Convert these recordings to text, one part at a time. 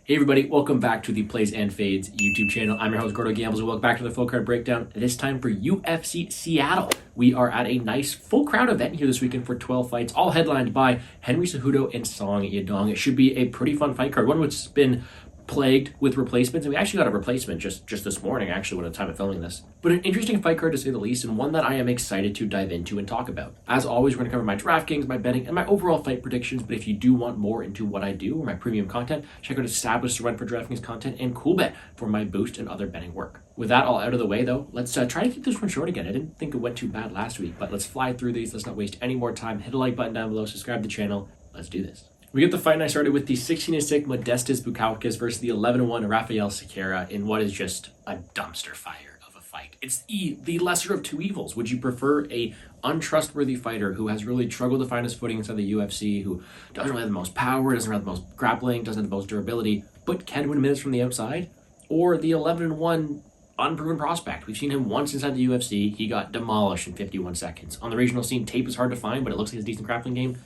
Hey everybody, welcome back to the Plays and Fades YouTube channel. I'm your host, Gordo Gambles, and welcome back to the full card breakdown. This time for UFC Seattle. We are at a nice full crowd event here this weekend for 12 fights, all headlined by Henry Cejudo and Song Yadong. It should be a pretty fun fight card, one which has been plagued with replacements, and we actually got a replacement just this morning, actually, when the time of filming this. But an interesting fight card to say the least, and one that I am excited to dive into and talk about. As always, we're going to cover my DraftKings, my betting, and my overall fight predictions, but if you do want more into what I do or my premium content, check out Established to run for DraftKings content and CoolBet for my boost and other betting work. With that all out of the way, though, let's try to keep this one short again. I didn't think it went too bad last week, but let's fly through these. Let's not waste any more time. Hit a like button down below, subscribe to the channel. Let's do this. We get the fight night started with the 16-6 Modestas Bukaukas versus the 11-1 Rafael Cerqueira in what is just a dumpster fire of a fight. It's the lesser of two evils. Would you prefer a untrustworthy fighter who has really struggled to find his footing inside the UFC, who doesn't really have the most power, doesn't have the most grappling, doesn't have the most durability, but can win minutes from the outside? Or the 11-1 unproven prospect? We've seen him once inside the UFC. He got demolished in 51 seconds. On the regional scene, tape is hard to find, but it looks like he's a decent grappling game.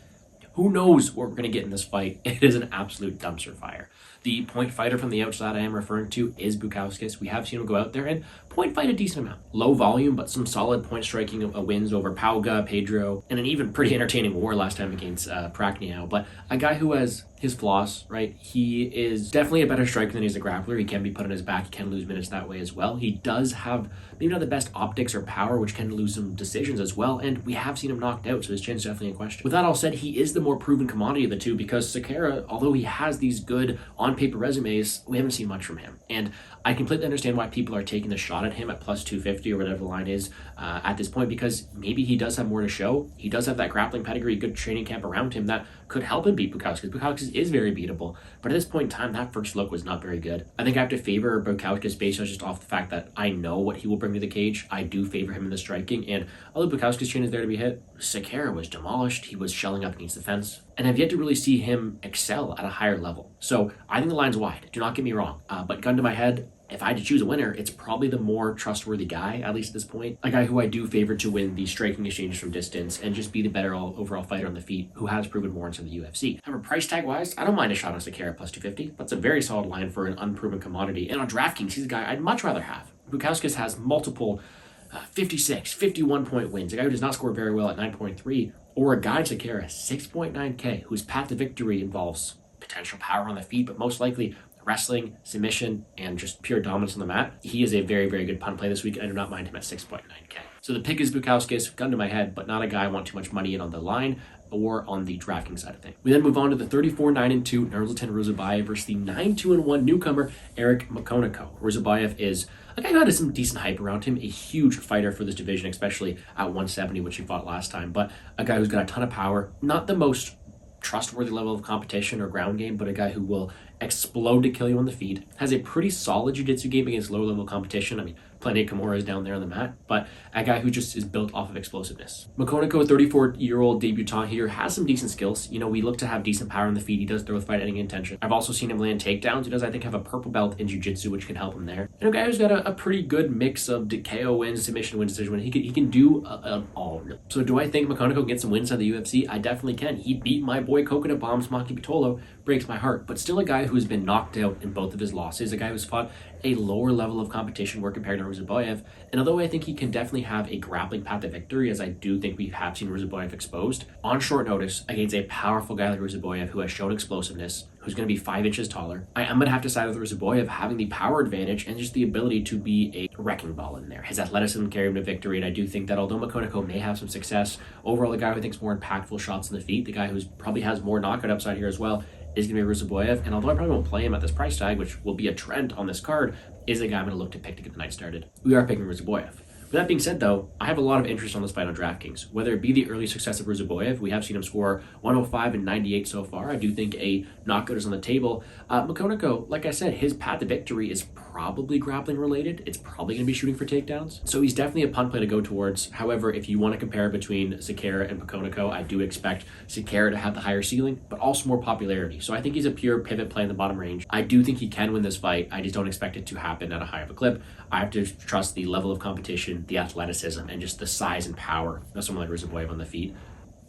Who knows what we're going to get in this fight? It is an absolute dumpster fire. The point fighter from the outside I am referring to is Bukaukas. We have seen him go out there and point fight a decent amount. Low volume, but some solid point striking wins over Pauga, Pedro, and an even pretty entertaining war last time against Prakniau. But a guy who has his flaws, right? He is definitely a better striker than he's a grappler. He can be put on his back. He can lose minutes that way as well. He does have maybe not the best optics or power, which can lose some decisions as well. And we have seen him knocked out, so his chin's definitely in question. With that all said, he is the more proven commodity of the two because Cerqueira, although he has these good on-paper resumes, we haven't seen much from him. And I completely understand why people are taking the shot at him at plus 250 or whatever the line is at this point, because maybe he does have more to show. He does have that grappling pedigree, good training camp around him that could help him beat Bukaukas. Bukaukas is very beatable, but at this point in time, that first look was not very good. I think I have to favor Bukaukas based on just off the fact that I know what he will bring to the cage. I do favor him in the striking, and although Bukaukas' chin is there to be hit, Cerqueira was demolished. He was shelling up against the fence, and I've yet to really see him excel at a higher level. So I think the line's wide. Do not get me wrong, but gun to my head, if I had to choose a winner, it's probably the more trustworthy guy, at least at this point. A guy who I do favor to win the striking exchanges from distance and just be the better overall fighter on the feet who has proven more inside the UFC. However, price tag wise, I don't mind a shot on Cerqueira plus 250. That's a very solid line for an unproven commodity. And on DraftKings, he's a guy I'd much rather have. Bukaukas has multiple 56, 51 point wins. A guy who does not score very well at 9.3, or a guy Cerqueira 6.9K, whose path to victory involves potential power on the feet, but most likely wrestling, submission, and just pure dominance on the mat. He is a very, very good punt play this week. I do not mind him at 6.9K. So the pick is Bukaukas, gun to my head, but not a guy I want too much money in on the line or on the DraftKings side of things. We then move on to the 34-9-2 Nursultan Ruziboev versus the 9-2-1 newcomer Eric McConico. Ruziboev is a guy who had some decent hype around him, a huge fighter for this division, especially at 170, which he fought last time, but a guy who's got a ton of power, not the most trustworthy level of competition or ground game, but a guy who will explode to kill you on the feet, has a pretty solid jiu-jitsu game against lower level competition. I mean, plenty of Kimuras down there on the mat, but a guy who just is built off of explosiveness. McConico, a 34-year-old debutant here, has some decent skills. You know, we look to have decent power on the feet. He does throw with fight-ending intention. I've also seen him land takedowns. He does, I think, have a purple belt in jiu-jitsu, which can help him there. And a guy who's got a pretty good mix of KO wins, submission wins, decision wins. He can do all. So do I think McConico can get some wins out of the UFC? I definitely can. He beat my boy Coconut Bombs, Maki Pitolo. Breaks my heart, but still a guy who has been knocked out in both of his losses, a guy who's fought a lower level of competition where compared to Ruziboev. And although I think he can definitely have a grappling path to victory, as I do think we have seen Ruziboev exposed, on short notice against a powerful guy like Ruziboev who has shown explosiveness, who's going to be 5 inches taller, I am going to have to side with Ruziboev having the power advantage and just the ability to be a wrecking ball in there. His athleticism carried him to victory, and I do think that although McConico may have some success, overall the guy who thinks more impactful shots in the feet, the guy who probably has more knockout upside here as well, is going to be Ruziboev, and although I probably won't play him at this price tag, which will be a trend on this card, is a guy I'm going to look to pick to get the night started. We are picking Ruziboev. With that being said, though, I have a lot of interest on this fight on DraftKings. Whether it be the early success of Ruziboev, we have seen him score 105 and 98 so far. I do think a knockout is on the table. McConico, like I said, his path to victory is probably grappling related. It's probably going to be shooting for takedowns. So he's definitely a punt play to go towards. However, if you want to compare between Cerqueira and McConico, I do expect Cerqueira to have the higher ceiling, but also more popularity. So I think he's a pure pivot play in the bottom range. I do think he can win this fight. I just don't expect it to happen at a high of a clip. I have to trust the level of competition, the athleticism, and just the size and power of someone like Ruziboev on the feet,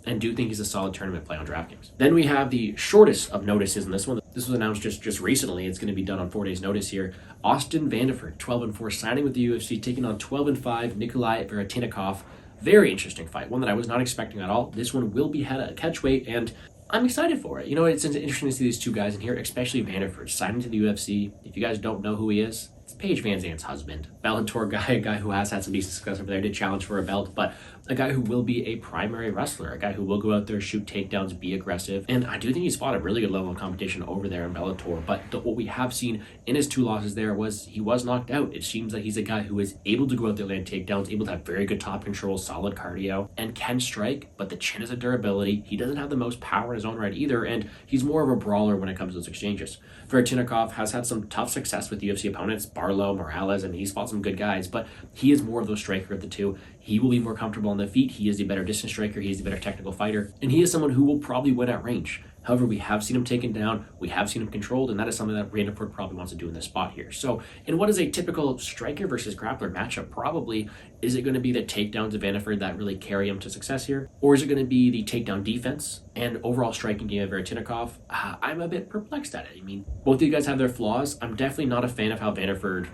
and do think he's a solid tournament play on DraftKings. Then we have the shortest of notices in this one, this was announced just recently. It's going to be done on 4 days' notice here. Austin Vanderford, 12-4, signing with the UFC, taking on 12-5 Nikolai Veretennikov. Very interesting fight, one that I was not expecting at all. This one will be at catchweight, and I'm excited for it. You know, it's interesting to see these two guys in here, especially Vanderford, signing to the UFC. If you guys don't know who he is, it's Paige Van Zandt's husband. Bellator guy, a guy who has had some decent success over there, did challenge for a belt, but a guy who will be a primary wrestler, a guy who will go out there, shoot takedowns, be aggressive. And I do think he's fought a really good level of competition over there in Bellator, but what we have seen in his 2 losses there was he was knocked out. It seems like he's a guy who is able to go out there, land takedowns, able to have very good top control, solid cardio, and can strike, but the chin is a durability. He doesn't have the most power in his own right either, and he's more of a brawler when it comes to those exchanges. Veretennikov has had some tough success with UFC opponents, Barlow, Morales, he's fought some good guys, but he is more of the striker of the two. He will be more comfortable on the feet. He is the better distance striker. He is the better technical fighter, and he is someone who will probably win at range. However, we have seen him taken down, we have seen him controlled, and that is something that Vanderford probably wants to do in this spot here. So, in what is a typical striker versus grappler matchup, probably, is it going to be the takedowns of Vanderford that really carry him to success here? Or is it going to be the takedown defense and overall striking game of Veretennikov? I'm a bit perplexed at it. I mean, both of you guys have their flaws. I'm definitely not a fan of how Vanderford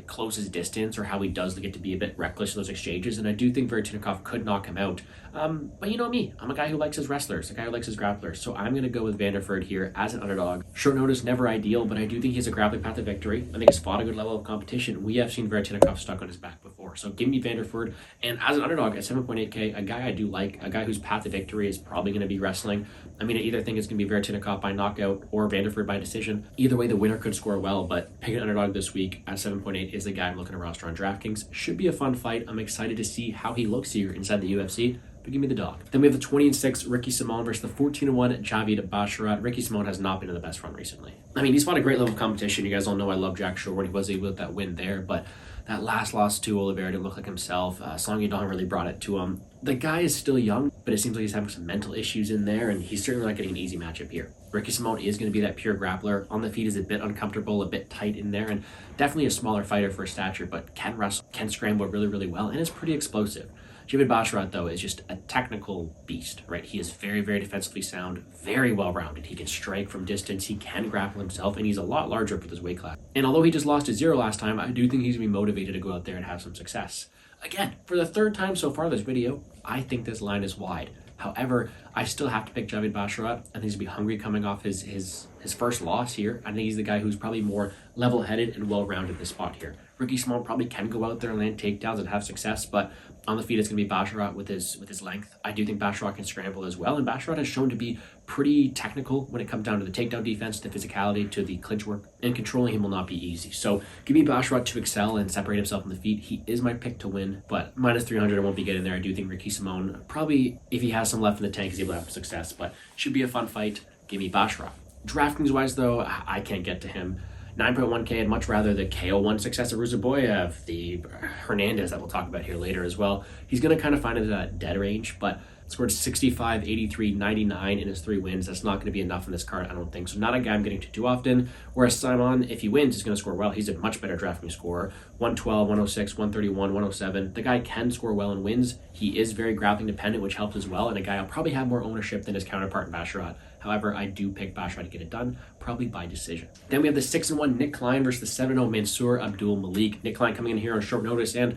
closes distance, or how he does get to be a bit reckless in those exchanges, and I do think Veretennikov could knock him out. But you know me, I'm a guy who likes his wrestlers, a guy who likes his grapplers, so I'm going to go with Vanderford here as an underdog. Short notice, never ideal, but I do think he has a grappling path to victory. I think he's fought a good level of competition. We have seen Veretennikov stuck on his back before, so give me Vanderford, and as an underdog at 7.8k, a guy I do like, a guy whose path to victory is probably going to be wrestling. I mean, I either think it's going to be Veretennikov by knockout or Vanderford by decision. Either way, the winner could score well, but picking an underdog this week at 7.8 is the guy I'm looking to roster on DraftKings. Should be a fun fight. I'm excited to see how he looks here inside the UFC, but give me the dog. Then we have the 20-6 Ricky Simon versus the 14-1 Javid Basharat. Ricky Simon has not been in the best run recently. I mean, he's fought a great level of competition. You guys all know I love Jack Shore when he was able to get that win there, but that last loss to Oliveira didn't look like himself. Song Yadong really brought it to him. The guy is still young, but it seems like he's having some mental issues in there, and he's certainly not getting an easy matchup here. Ricky Simon is going to be that pure grappler. On the feet is a bit uncomfortable, a bit tight in there, and definitely a smaller fighter for his stature, but can wrestle, can scramble really, really well, and is pretty explosive. Javid Basharat, though, is just a technical beast, right? He is very, very defensively sound, very well-rounded. He can strike from distance, he can grapple himself, and he's a lot larger for this weight class. And although he just lost to 0 last time, I do think he's going to be motivated to go out there and have some success. Again, for the 3rd time so far this video, I think this line is wide. However, I still have to pick Javid Basharat. I think he's going to be hungry coming off his first loss here. I think he's the guy who's probably more level-headed and well-rounded in this spot here. Ricky Simon probably can go out there and land takedowns and have success, but on the feet it's going to be Basharat with his length. I do think Basharat can scramble as well, and Basharat has shown to be pretty technical when it comes down to the takedown defense, the physicality, to the clinch work, and controlling him will not be easy. So give me Basharat to excel and separate himself on the feet. He is my pick to win, but minus 300 I won't be getting there. I do think Ricky Simon probably, if he has some left in the tank, is able to have success, but should be a fun fight. Give me Basharat. DraftKings wise though, I can't get to him. 9.1k, I'd much rather the KO1 success of Ruziboev, the Hernandez that we'll talk about here later as well. He's going to kind of find it in that dead range, but scored 65, 83, 99 in his 3 wins. That's not going to be enough in this card, I don't think. So not a guy I'm getting to too often. Whereas Simon, if he wins, is going to score well. He's a much better DraftKings scorer. 112, 106, 131, 107. The guy can score well and wins. He is very grappling dependent, which helps as well. And a guy I'll probably have more ownership than his counterpart in Basharat. However, I do pick Basharat to get it done, probably by decision. Then we have the 6-1 Nick Klein versus the 7-0 Mansour Abdul-Malik. Nick Klein coming in here on short notice and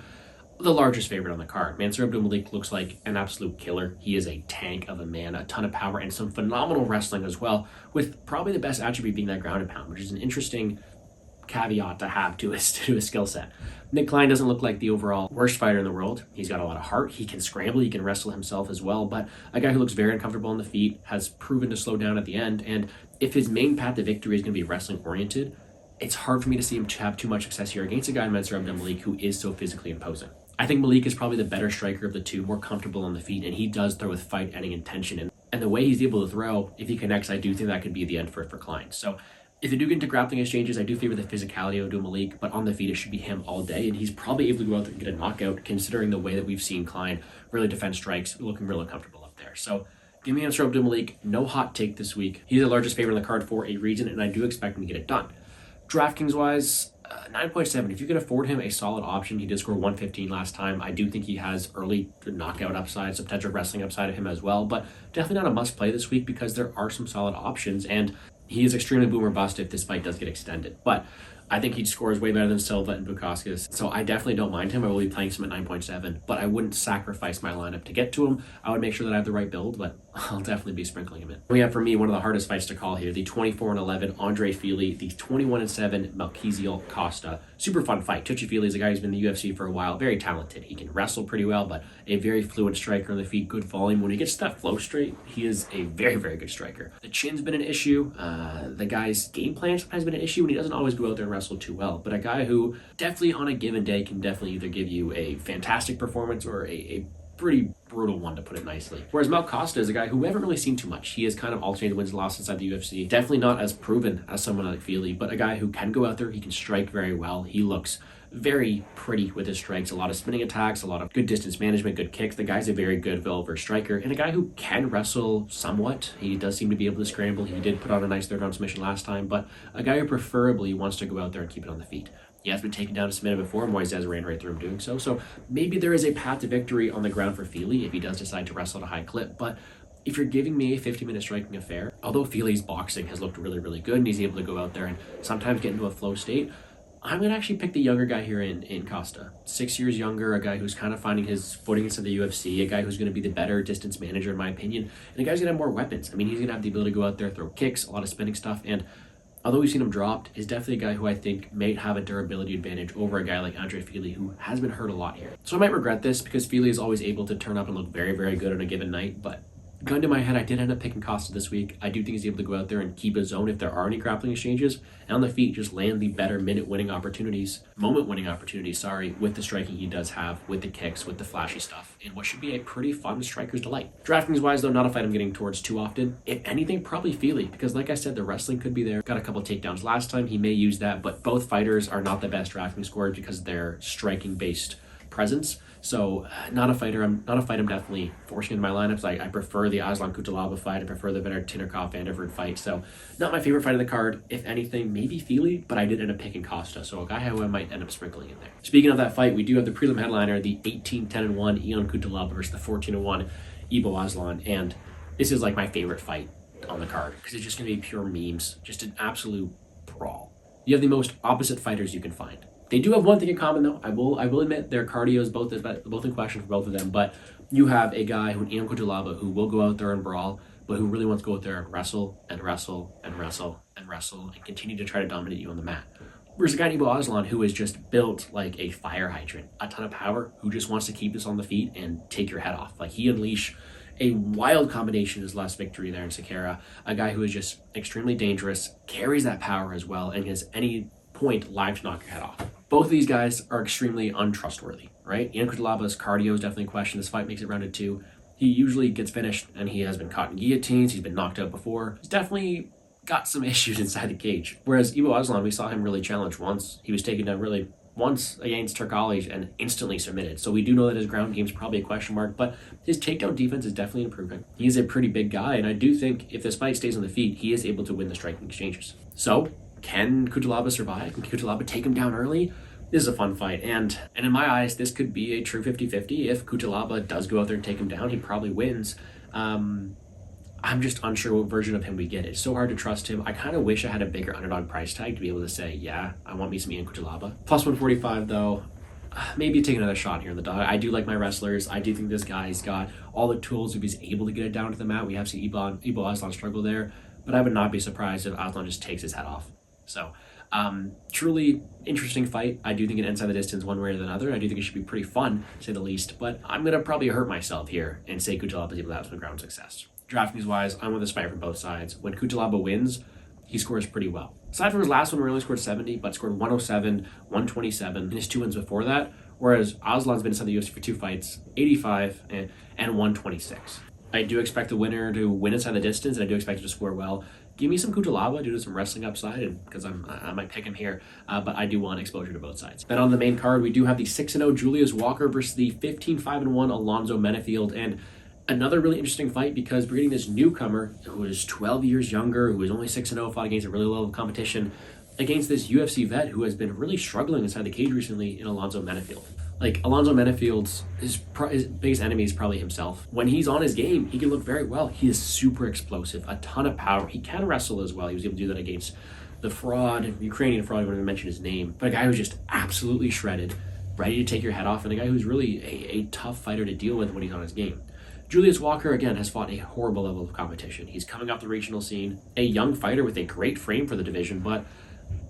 the largest favorite on the card. Mansour Abdul-Malik looks like an absolute killer. He is a tank of a man, a ton of power, and some phenomenal wrestling as well, with probably the best attribute being that ground and pound, which is an interesting caveat to have to his skill set. Nick Klein doesn't look like the overall worst fighter in the world. He's got a lot of heart. He can scramble. He can wrestle himself as well, but a guy who looks very uncomfortable on the feet, has proven to slow down at the end, and if his main path to victory is going to be wrestling oriented, it's hard for me to see him have too much success here against a guy in Mansour Abdul-Malik who is so physically imposing. I think Malik is probably the better striker of the two, more comfortable on the feet, and he does throw with fight-ending intention. And the way he's able to throw, if he connects, I do think that could be the end for Klein. So if they do get into grappling exchanges, I do favor the physicality of Abdul-Malik, but on the feet, it should be him all day, and he's probably able to go out there and get a knockout, considering the way that we've seen Klein really defend strikes, looking really uncomfortable up there. So give me Mansour Abdul-Malik. No hot take this week. He's the largest favorite on the card for a reason, and I do expect him to get it done. DraftKings-wise, 9.7. If you can afford him a solid option, he did score 115 last time. I do think he has early knockout upside, some potential wrestling upside of him as well, but definitely not a must play this week because there are some solid options. And he is extremely boom or bust if this fight does get extended. But I think he scores way better than Silva and Bukaukas. So I definitely don't mind him. I will be playing him at 9.7, but I wouldn't sacrifice my lineup to get to him. I would make sure that I have the right build, but I'll definitely be sprinkling him in. We have, for me, one of the hardest fights to call here, the 24-11 Andre Fili, the 21-7 Menifield Costa. Super fun fight. Fili is a guy who's been in the UFC for a while, very talented. He can wrestle pretty well, but a very fluent striker on the feet, good volume. When he gets that flow straight, he is a very, very good striker. The chin's been an issue. The guy's game plan sometimes been an issue, and he doesn't always go out there and wrestle too well. But a guy who definitely on a given day can definitely either give you a fantastic performance or a pretty brutal one, to put it nicely. Whereas Costa is a guy who we haven't really seen too much. He has kind of alternated wins and losses inside the UFC. Definitely not as proven as someone like Fili, but a guy who can go out there, he can strike very well. He looks very pretty with his strikes, a lot of spinning attacks, a lot of good distance management, good kicks. The guy's a very good well-versed striker, and a guy who can wrestle somewhat. He does seem to be able to scramble. He did put on a nice third-round submission last time, but a guy who preferably wants to go out there and keep it on the feet. He has been taken down to submitted before. Moises ran right through him doing so. So maybe there is a path to victory on the ground for Fili if he does decide to wrestle at a high clip. But if you're giving me a 50-minute striking affair, although Fili's boxing has looked really, really good and he's able to go out there and sometimes get into a flow state, I'm going to actually pick the younger guy here in Costa. 6 years younger, a guy who's kind of finding his footing into the UFC, a guy who's going to be the better distance manager in my opinion, and a guy's going to have more weapons. I mean, he's going to have the ability to go out there, throw kicks, a lot of spinning stuff, and although we've seen him dropped, is definitely a guy who I think may have a durability advantage over a guy like Andre Fili, who has been hurt a lot here. So I might regret this because Fili is always able to turn up and look very, very good on a given night, but gun to my head, I did end up picking Costa this week. I do think he's able to go out there and keep his zone if there are any grappling exchanges, and on the feet just land the better moment winning opportunities, with the striking he does have, with the kicks, with the flashy stuff, in what should be a pretty fun striker's delight. DraftKings wise though, not a fight I'm getting towards too often. If anything, probably Fili, because like I said, the wrestling could be there. Got a couple takedowns last time, he may use that, but both fighters are not the best DraftKings scorers because of their striking based presence. So not a fight I'm definitely forcing in my lineups. I prefer the Aslan Cutelaba fight. I prefer the Veretennikov Vanderford fight. So not my favorite fight of the card. If anything, maybe Fili, but I did end up picking Costa. So a guy who I might end up sprinkling in there. Speaking of that fight, we do have the prelim headliner, the 18-10-1 Ion Cutelaba versus the 14-1 Aslan. And this is like my favorite fight on the card because it's just going to be pure memes. Just an absolute brawl. You have the most opposite fighters you can find. They do have one thing in common, though. I will admit their cardio is both in question for both of them. But you have a guy who, Ion Cutelaba, who will go out there and brawl, but who really wants to go out there and wrestle and wrestle and wrestle and wrestle and continue to try to dominate you on the mat. Whereas a guy named Aslan, who is just built like a fire hydrant, a ton of power, who just wants to keep this on the feet and take your head off. Like he unleashed a wild combination in his last victory there in Cerqueira. A guy who is just extremely dangerous, carries that power as well, and has any point live to knock your head off. Both of these guys are extremely untrustworthy, right? Ion Cutelaba's cardio is definitely a question. This fight makes it rounded 2. He usually gets finished, and he has been caught in guillotines. He's been knocked out before. He's definitely got some issues inside the cage. Whereas Aslan, we saw him really challenge once. He was taken down really once against Turkalic and instantly submitted. So we do know that his ground game is probably a question mark, but his takedown defense is definitely improving. He's a pretty big guy, and I do think if this fight stays on the feet, he is able to win the striking exchanges. So can Cutelaba survive? Can Cutelaba take him down early? This is a fun fight, and in my eyes, this could be a true 50-50. If Cutelaba does go out there and take him down, he probably wins. I'm just unsure what version of him we get. It's so hard to trust him. I kind of wish I had a bigger underdog price tag to be able to say, yeah, I want me some Ion Cutelaba. Plus 145, though. Maybe take another shot here in the dog. I do like my wrestlers. I do think this guy's got all the tools if he's able to get it down to the mat. We have seen Aslan struggle there, but I would not be surprised if Aslan just takes his head off. So, truly interesting fight. I do think it ends on the distance one way or another. I do think it should be pretty fun, to say the least, but I'm going to probably hurt myself here and say Cutelaba is able to have some ground success. DraftKings-wise, I'm with this fight from both sides. When Cutelaba wins, he scores pretty well. Aside from his last one where he only scored 70, but scored 107, 127 in his 2 wins before that, whereas Aslan's been inside the UFC for 2 fights, 85 and 126. I do expect the winner to win inside the distance, and I do expect him to score well. Give me some Cutelaba due to some wrestling upside, and because I might pick him here, but I do want exposure to both sides. Then on the main card, we do have the 6-0 Julius Walker versus the 15-5-1 Alonzo Menifield, and another really interesting fight because we're getting this newcomer who is 12 years younger, who is only 6-0, fought against a really low competition, against this UFC vet who has been really struggling inside the cage recently in Alonzo Menifield. Like, Alonzo Menifield's his biggest enemy is probably himself. When he's on his game, he can look very well. He is super explosive, a ton of power. He can wrestle as well. He was able to do that against the Ukrainian fraud, I wouldn't even mention his name, but a guy who's just absolutely shredded, ready to take your head off, and a guy who's really a tough fighter to deal with when he's on his game. Julius Walker, again, has fought a horrible level of competition. He's coming off the regional scene, a young fighter with a great frame for the division, but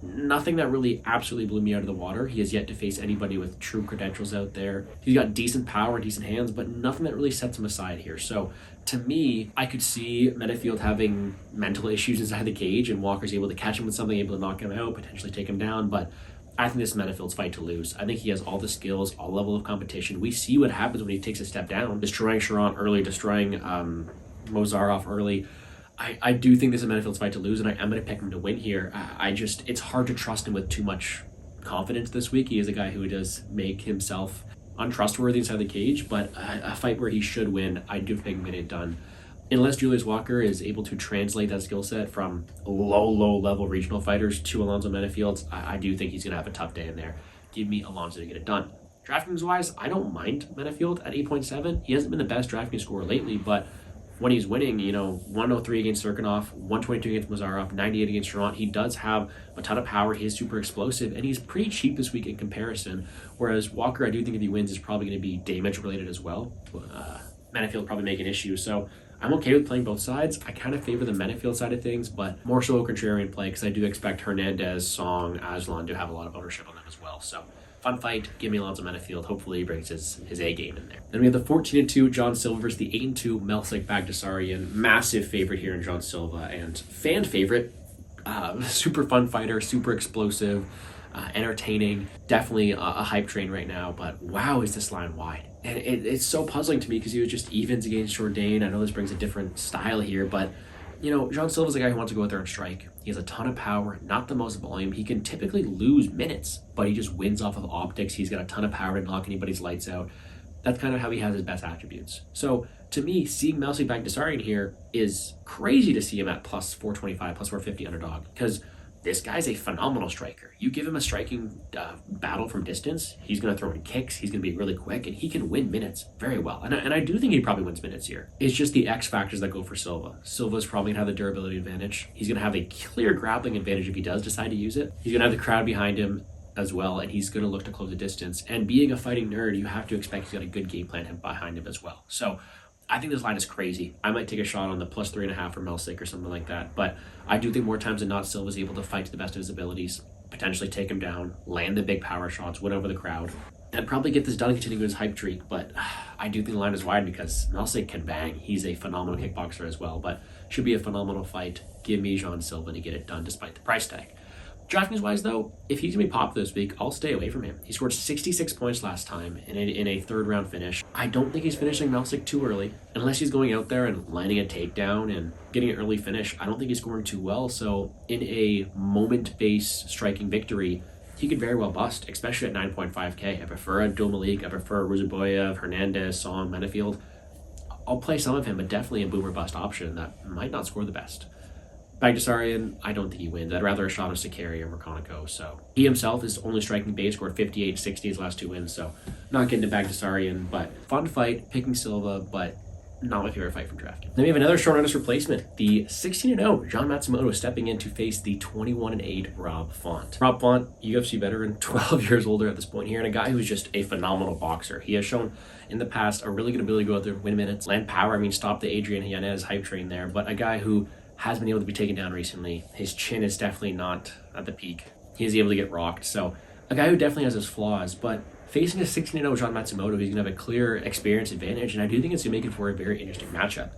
nothing that really absolutely blew me out of the water. He has yet to face anybody with true credentials out there. He's got decent power, decent hands, but nothing that really sets him aside here. So to me, I could see Menifield having mental issues inside the cage, and Walker's able to catch him with something, able to knock him out, potentially take him down, but I think this is Menifield's fight to lose. I think he has all the skills, all level of competition. We see what happens when he takes a step down, destroying Sharon early, destroying Mozarov early. I do think this is Menifield's fight to lose, and I am going to pick him to win here. It's hard to trust him with too much confidence this week. He is a guy who does make himself untrustworthy inside the cage, but a fight where he should win, I do think I'm going to get it done. Unless Julius Walker is able to translate that skill set from low level regional fighters to Alonzo Menifield, I do think he's going to have a tough day in there. Give me Alonzo to get it done. DraftKings wise, I don't mind Menifield at 8.7. He hasn't been the best DraftKings scorer lately, but when he's winning, 103 against Serkinov, 122 against Mozarov, 98 against Sharon, he does have a ton of power. He is super explosive, and he's pretty cheap this week in comparison. Whereas Walker, I do think if he wins, is probably going to be damage related as well. Menifield probably make an issue, so I'm okay with playing both sides. I kind of favor the Menifield side of things, but more so a contrarian play because I do expect Hernandez, Song, Aslan to have a lot of ownership on them as well. So fun fight. Give me Alonzo Menifield. Hopefully he brings his A game in there. Then we have the 14-2 John Silva versus the 8-2 Melsik Baghdasaryan. Massive favorite here in John Silva and fan favorite. Super fun fighter, super explosive, entertaining. Definitely a hype train right now, but wow, is this line wide? And it's so puzzling to me because he was just evens against Jourdain. I know this brings a different style here, but John Silva's a guy who wants to go out there and strike. He has a ton of power, not the most volume. He can typically lose minutes, but he just wins off of optics. He's got a ton of power to knock anybody's lights out. That's kind of how he has his best attributes. So to me, seeing Melsik Baghdasaryan here is crazy to see him at plus 425, plus 450 underdog, because this guy's a phenomenal striker. You give him a striking battle from distance, he's going to throw in kicks, he's going to be really quick, and he can win minutes very well. And I do think he probably wins minutes here. It's just the X factors that go for Silva. Silva's probably going to have the durability advantage. He's going to have a clear grappling advantage if he does decide to use it. He's going to have the crowd behind him as well, and he's going to look to close the distance. And being a fighting nerd, you have to expect he's got a good game plan behind him as well. So I think this line is crazy. I might take a shot on the plus 3.5 for Melsik or something like that. But I do think more times than not, Silva's able to fight to the best of his abilities, potentially take him down, land the big power shots, win over the crowd, and probably get this done and continue his hype streak. But I do think the line is wide because Melsik can bang. He's a phenomenal kickboxer as well, but should be a phenomenal fight. Give me John Silva to get it done despite the price tag. DraftKings wise though, if he's going to be popular this week, I'll stay away from him. He scored 66 points last time in a third round finish. I don't think he's finishing Melsik too early. Unless he's going out there and landing a takedown and getting an early finish, I don't think he's scoring too well. So in a moment-based striking victory, he could very well bust, especially at 9.5K. I prefer Abdul-Malik, I prefer Ruziboev, Hernandez, Song, Menifield. I'll play some of him, but definitely a boomer bust option that might not score the best. Baghdasaryan, I don't think he wins. I'd rather a shot of Cerqueira or McConico. So he himself is only striking base, scored 58, 60 his last two wins. So not getting to Baghdasaryan, but fun fight, picking Silva, but not my favorite fight from DraftKings. Then we have another short notice replacement. The 16-0 John Matsumoto stepping in to face the 21-8 Rob Font. Rob Font, UFC veteran, 12 years older at this point here, and a guy who's just a phenomenal boxer. He has shown in the past a really good ability to go out there, win minutes, land power. Stop the Adrian Hernandez hype train there, but a guy who has been able to be taken down recently. His chin is definitely not at the peak. He is able to get rocked. So a guy who definitely has his flaws, but facing a 16-0 John Matsumoto, he's going to have a clear experience advantage, and I do think it's going to make it for a very interesting matchup.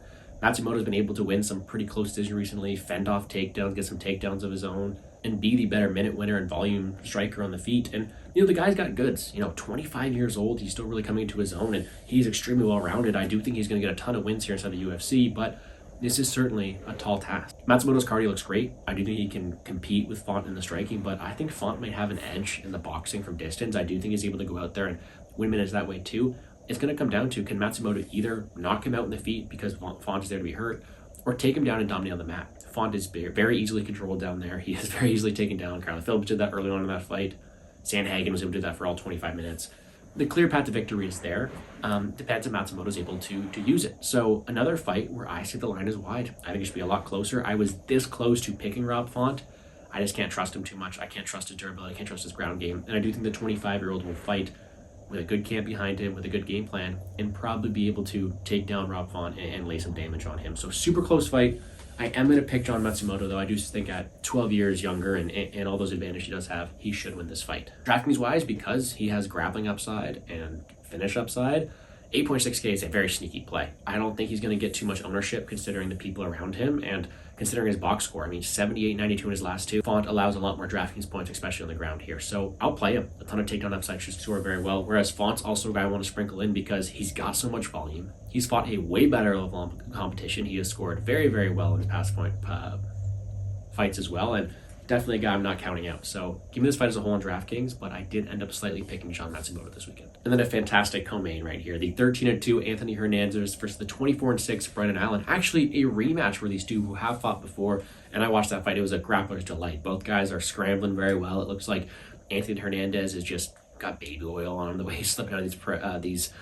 Matsumoto's been able to win some pretty close decisions recently, fend off takedowns, get some takedowns of his own, and be the better minute winner and volume striker on the feet. And, the guy's got goods. 25 years old, he's still really coming into his own, and he's extremely well-rounded. I do think he's going to get a ton of wins here inside the UFC, but this is certainly a tall task. Matsumoto's cardio looks great. I do think he can compete with Font in the striking, but I think Font might have an edge in the boxing from distance. I do think he's able to go out there and win minutes that way too. It's going to come down to, can Matsumoto either knock him out in the feet because Font is there to be hurt, or take him down and dominate on the mat. Font is very easily controlled down there. He is very easily taken down. Carla Phillips did that early on in that fight. Sandhagen was able to do that for all 25 minutes. The clear path to victory is there. Depends if Matsumoto is able to use it. So another fight where I see the line is wide. I think it should be a lot closer. I was this close to picking Rob Font. I just can't trust him too much. I can't trust his durability. I can't trust his ground game. And I do think the 25-year-old will fight with a good camp behind him, with a good game plan, and probably be able to take down Rob Font and lay some damage on him. So super close fight. I am going to pick John Matsumoto, though. I do think at 12 years younger and all those advantages he does have, he should win this fight. DraftKings-wise, because he has grappling upside and finish upside, 8.6K is a very sneaky play. I don't think he's going to get too much ownership considering the people around him and considering his box score. I mean, 78, 92 in his last two. Font allows a lot more DraftKings points, especially on the ground here. So I'll play him. A ton of takedown upside, should score very well. Whereas Font's also a guy I want to sprinkle in because he's got so much volume. He's fought a way better level of competition. He has scored very, very well in his past fights as well. And definitely a guy I'm not counting out. So give me this fight as a whole on DraftKings, but I did end up slightly picking John Matsumoto this weekend. And then a fantastic co-main right here. The 13-2 Anthony Hernandez versus the 24-6 Brendan Allen. Actually a rematch for these two who have fought before. And I watched that fight. It was a grappler's delight. Both guys are scrambling very well. It looks like Anthony Hernandez has just got baby oil on him the way he's slipping out of these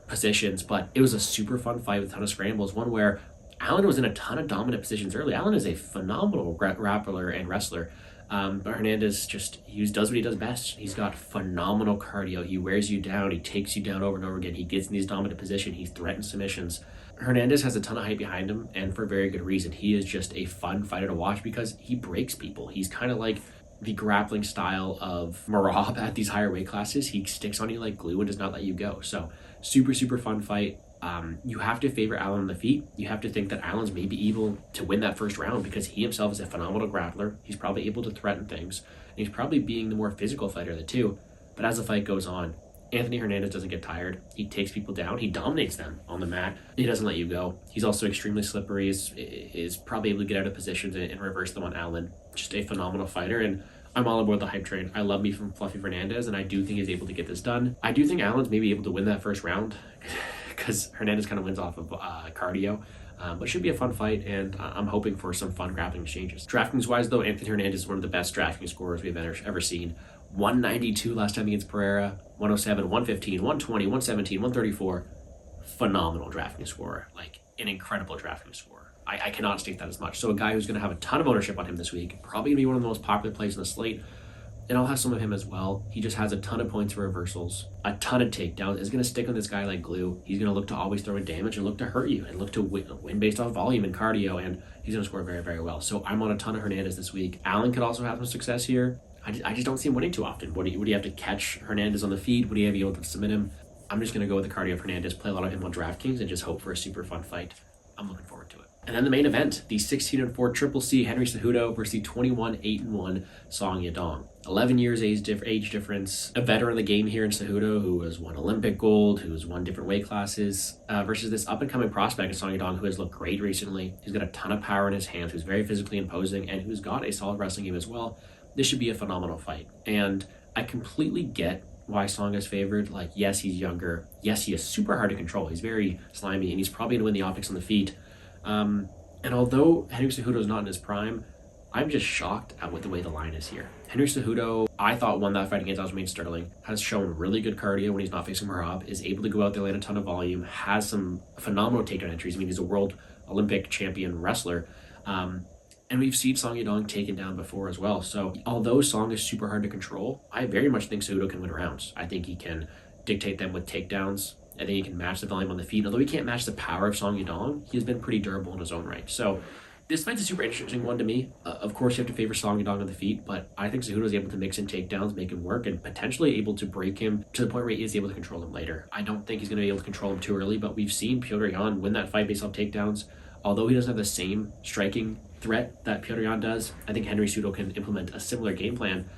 positions. But it was a super fun fight with a ton of scrambles. One where Allen was in a ton of dominant positions early. Allen is a phenomenal grappler and wrestler. But Hernandez does what he does best. He's got phenomenal cardio. He wears you down. He takes you down over and over again. He gets in these dominant positions. He threatens submissions. Hernandez has a ton of hype behind him, and for very good reason. He is just a fun fighter to watch because he breaks people. He's kind of like the grappling style of Marab at these higher weight classes. He sticks on you like glue and does not let you go. So super, super fun fight. You have to favor Allen on the feet. You have to think that Allen's maybe able to win that first round because he himself is a phenomenal grappler. He's probably able to threaten things. And he's probably being the more physical fighter of the two. But as the fight goes on, Anthony Hernandez doesn't get tired. He takes people down. He dominates them on the mat. He doesn't let you go. He's also extremely slippery. Is probably able to get out of positions and reverse them on Allen. Just a phenomenal fighter. And I'm all aboard the hype train. I love me from Fluffy Fernandez, and I do think he's able to get this done. I do think Allen's maybe able to win that first round because Hernandez kind of wins off of cardio. But it should be a fun fight, and I'm hoping for some fun grappling exchanges. DraftKings-wise, though, Anthony Hernandez is one of the best DraftKings scorers we've ever seen. 192 last time against Pereira, 107, 115, 120, 117, 134. Phenomenal DraftKings scorer. Like, an incredible DraftKings scorer. I cannot state that as much. So a guy who's going to have a ton of ownership on him this week, probably going to be one of the most popular plays in the slate, and I'll have some of him as well. He just has a ton of points for reversals, a ton of takedowns, is going to stick on this guy like glue. He's going to look to always throw in damage and look to hurt you and look to win based off volume and cardio, and he's going to score very, very well. So I'm on a ton of Hernandez this week. Allen could also have some success here. I just don't see him winning too often. Would he have to catch Hernandez on the feed? Would he be able to submit him? I'm just going to go with the cardio of Hernandez, play a lot of him on DraftKings, and just hope for a super fun fight. I'm looking forward to it. And then the main event, the 16-4 Triple C Henry Cejudo versus the 21-8-1 Song Yadong. 11 years age difference. A veteran of the game here in Cejudo who has won Olympic gold, who has won different weight classes, versus this up-and-coming prospect of Song Yadong who has looked great recently. He's got a ton of power in his hands, who's very physically imposing, and who's got a solid wrestling game as well. This should be a phenomenal fight. And I completely get why Song is favored. Like, yes, he's younger. Yes, he is super hard to control. He's very slimy, and he's probably going to win the optics on the feet. And although Henry Cejudo is not in his prime, I'm just shocked at what the way the line is here. Henry Cejudo, I thought, won that fight against Aljamain Sterling, has shown really good cardio when he's not facing Marab, is able to go out there, land a ton of volume, has some phenomenal takedown entries. I mean, he's a world Olympic champion wrestler. And we've seen Song Yadong taken down before as well. So although Song is super hard to control, I very much think Cejudo can win rounds. I think he can dictate them with takedowns. I think he can match the volume on the feet. Although he can't match the power of Song Yadong, he has been pretty durable in his own right. So this fight's a super interesting one to me. Of course, you have to favor Song Yadong on the feet, but I think Cejudo is able to mix in takedowns, make him work, and potentially able to break him to the point where he is able to control him later. I don't think he's going to be able to control him too early, but we've seen Petr Yan win that fight based off takedowns. Although he doesn't have the same striking threat that Petr Yan does, I think Henry Cejudo can implement a similar game plan.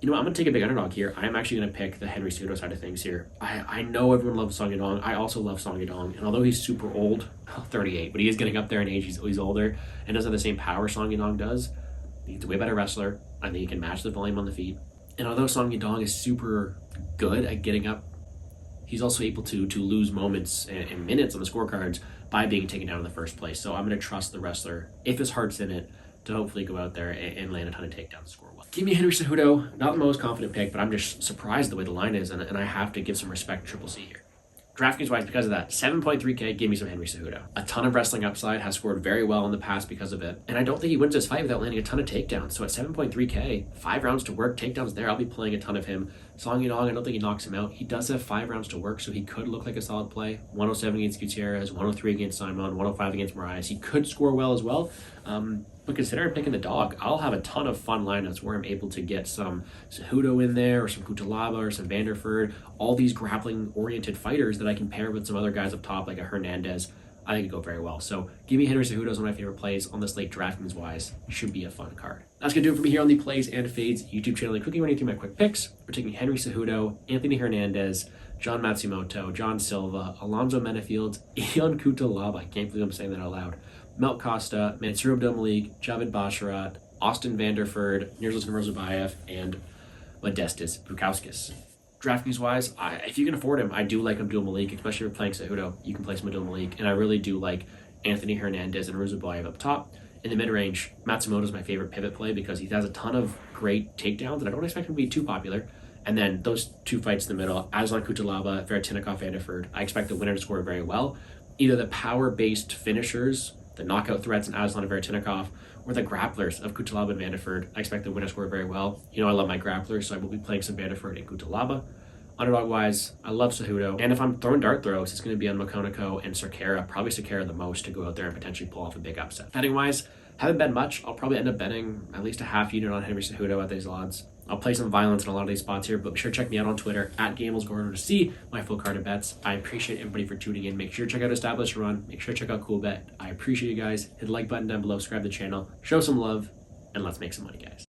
You know, I'm going to take a big underdog here. I'm actually going to pick the Henry Cejudo side of things here. I know everyone loves Song Yadong. I also love Song Yadong. And although he's super old, 38, but he is getting up there in age. He's older and doesn't have the same power Song Yadong does. He's a way better wrestler. I think he can match the volume on the feet. And although Song Yadong is super good at getting up, he's also able to lose moments and minutes on the scorecards by being taken down in the first place. So I'm going to trust the wrestler, if his heart's in it, to hopefully go out there and land a ton of takedowns and score well. Give me Henry Cejudo. Not the most confident pick, but I'm just surprised the way the line is, and I have to give some respect to Triple C here. DraftKings wise, because of that, 7.3K, give me some Henry Cejudo. A ton of wrestling upside, has scored very well in the past because of it. And I don't think he wins this fight without landing a ton of takedowns. So at 7.3K, 5 rounds to work, takedowns there, I'll be playing a ton of him. Song Yadong, I don't think he knocks him out. He does have 5 rounds to work, so he could look like a solid play. 107 against Gutierrez, 103 against Simon, 105 against Moraes. He could score well as well. But considering picking the dog, I'll have a ton of fun lineups where I'm able to get some Cejudo in there, or some Cutelaba, or some Vanderford, all these grappling-oriented fighters that I can pair with some other guys up top, like a Hernandez. I think it go very well. So give me Henry Cejudo as one of my favorite plays on this slate, DraftKings-wise. Should be a fun card. That's going to do it for me here on the Plays and Fades YouTube channel. And quickly running through my quick picks. We're taking Henry Cejudo, Anthony Hernandez, John Matsumoto, John Silva, Alonzo Menifield, Ion Cutelaba. I can't believe I'm saying that out loud. Melt Costa, Mansour Abdul-Malik, Javid Basharat, Austin Vanderford, Ruziboev, and Modestas Bukaukas. DraftKings-wise, if you can afford him, I do like Abdul-Malik, especially if you're playing Cejudo. You can play some Abdul-Malik, and I really do like Anthony Hernandez and Ruziboev up top. In the mid-range, Matsumoto is my favorite pivot play because he has a ton of great takedowns, and I don't expect him to be too popular. And then those 2 fights in the middle, Aslan Cutelaba, Veretennikov, Vanderford, I expect the winner to score very well. Either the power-based finishers, the knockout threats in Aslan and Veretennikov, or the grapplers of Cutelaba and Vanderford. I expect the winner to score very well. You know I love my grapplers, so I will be playing some Vanderford and Cutelaba. Underdog-wise, I love Cejudo. And if I'm throwing dart throws, it's going to be on McConico and Cerqueira. Probably Cerqueira the most to go out there and potentially pull off a big upset. Betting-wise, haven't bet much. I'll probably end up betting at least a half unit on Henry Cejudo at these odds. I'll play some violence in a lot of these spots here, but be sure to check me out on Twitter at gamblesgordo to see my full card of bets. I appreciate everybody for tuning in. Make sure to check out Established Run. Make sure to check out Cool Bet. I appreciate you guys. Hit the like button down below, subscribe to the channel, show some love, and let's make some money, guys.